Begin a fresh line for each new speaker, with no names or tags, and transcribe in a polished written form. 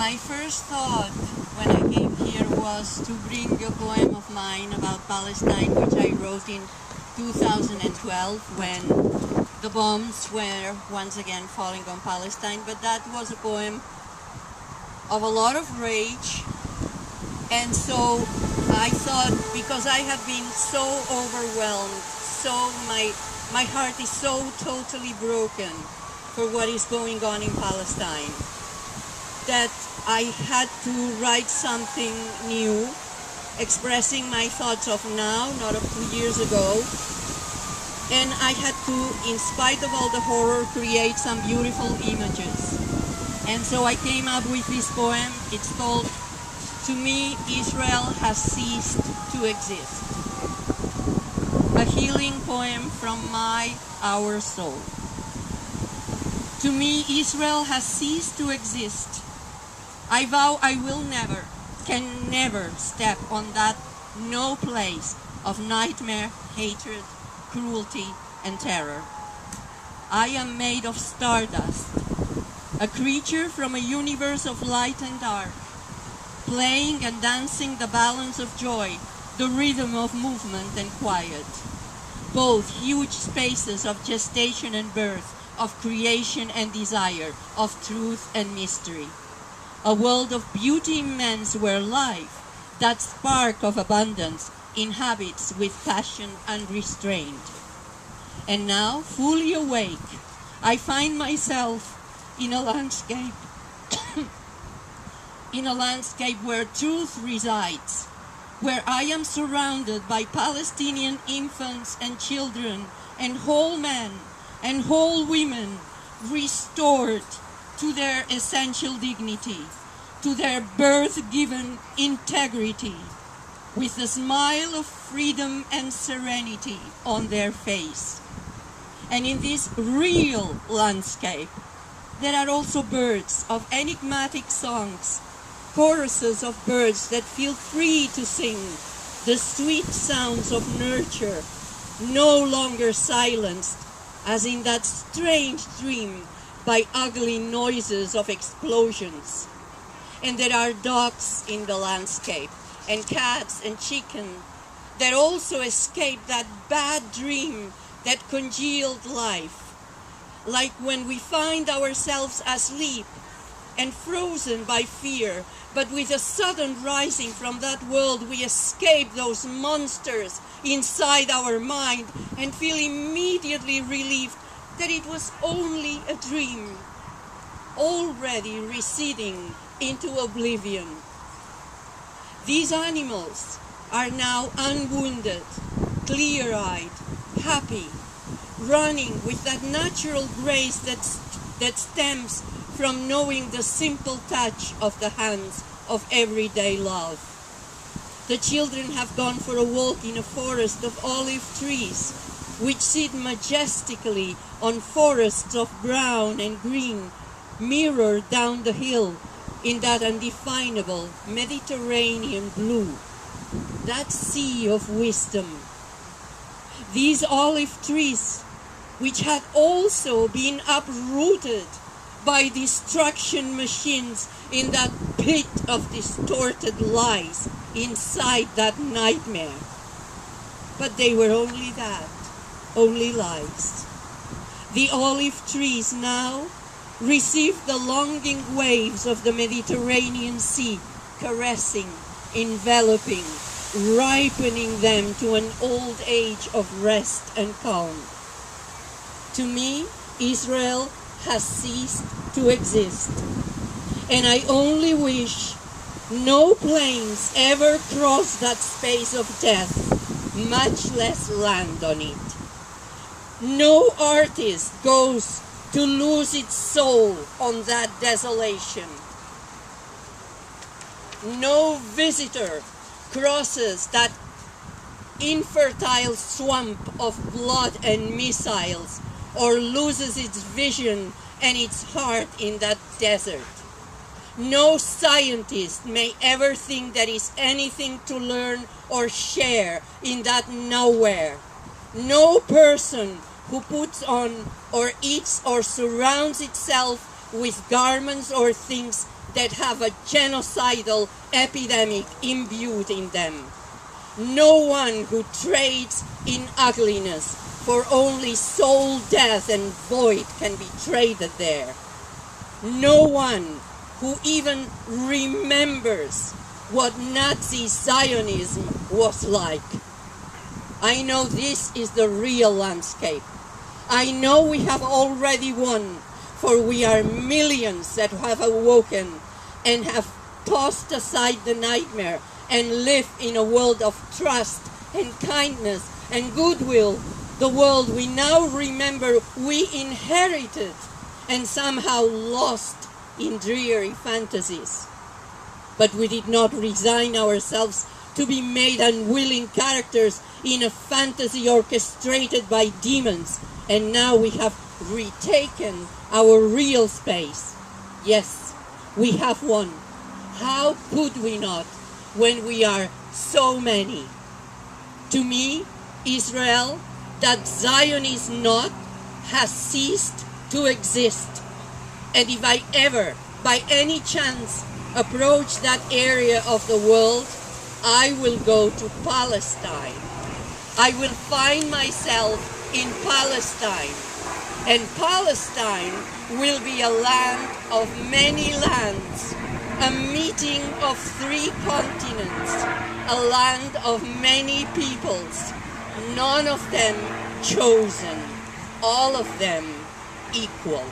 My first thought when I came here was to bring a poem of mine about Palestine, which I wrote in 2012 when the bombs were once again falling on Palestine. But that was a poem of a lot of rage, and so I thought, because I have been so overwhelmed, so my heart is so totally broken for what is going on in Palestine, that I had to write something new, expressing my thoughts of now, not of 2 years ago. And I had to, in spite of all the horror, create some beautiful images. And so I came up with this poem. It's called, "To Me, Israel Has Ceased to Exist." A healing poem from our soul. To me, Israel has ceased to exist. I vow I will never, can never step on that no place of nightmare, hatred, cruelty, and terror. I am made of stardust, a creature from a universe of light and dark, playing and dancing the balance of joy, the rhythm of movement and quiet, both huge spaces of gestation and birth, of creation and desire, of truth and mystery. A world of beauty immense where life, that spark of abundance, inhabits with passion unrestrained. And now, fully awake, I find myself in a landscape where truth resides, where I am surrounded by Palestinian infants and children and whole men and whole women restored to their essential dignity, to their birth-given integrity, with a smile of freedom and serenity on their face. And in this real landscape, there are also birds of enigmatic songs, choruses of birds that feel free to sing the sweet sounds of nurture, no longer silenced, as in that strange dream, by ugly noises of explosions. And there are dogs in the landscape, and cats and chickens that also escape that bad dream that congealed life. Like when we find ourselves asleep and frozen by fear, but with a sudden rising from that world, we escape those monsters inside our mind and feel immediately relieved that it was only a dream, already receding into oblivion. These animals are now unwounded, clear-eyed, happy, running with that natural grace that stems from knowing the simple touch of the hands of everyday love. The children have gone for a walk in a forest of olive trees, which sit majestically on forests of brown and green, mirrored down the hill in that undefinable Mediterranean blue, that sea of wisdom. These olive trees, which had also been uprooted by destruction machines in that pit of distorted lies inside that nightmare. But they were only that, only lies. The olive trees now receive the longing waves of the Mediterranean Sea, caressing, enveloping, ripening them to an old age of rest and calm. To me, Israel has ceased to exist, and I only wish no planes ever cross that space of death, much less land on it. No artist goes to lose its soul on that desolation. No visitor crosses that infertile swamp of blood and missiles, or loses its vision and its heart in that desert. No scientist may ever think there is anything to learn or share in that nowhere. No person who puts on or eats or surrounds itself with garments or things that have a genocidal epidemic imbued in them. No one who trades in ugliness for only soul death and void can be traded there. No one who even remembers what Nazi Zionism was like. I know this is the real landscape. I know we have already won, for we are millions that have awoken and have tossed aside the nightmare and live in a world of trust and kindness and goodwill, the world we now remember we inherited and somehow lost in dreary fantasies. But we did not resign ourselves to be made unwilling characters in a fantasy orchestrated by demons, and now we have retaken our real space. Yes, we have won. How could we not when we are so many? To me, Israel, that Zion is not, has ceased to exist. And if I ever, by any chance, approach that area of the world, I will go to Palestine. I will find myself in Palestine. And Palestine will be a land of many lands, a meeting of 3 continents, a land of many peoples, none of them chosen, all of them equal.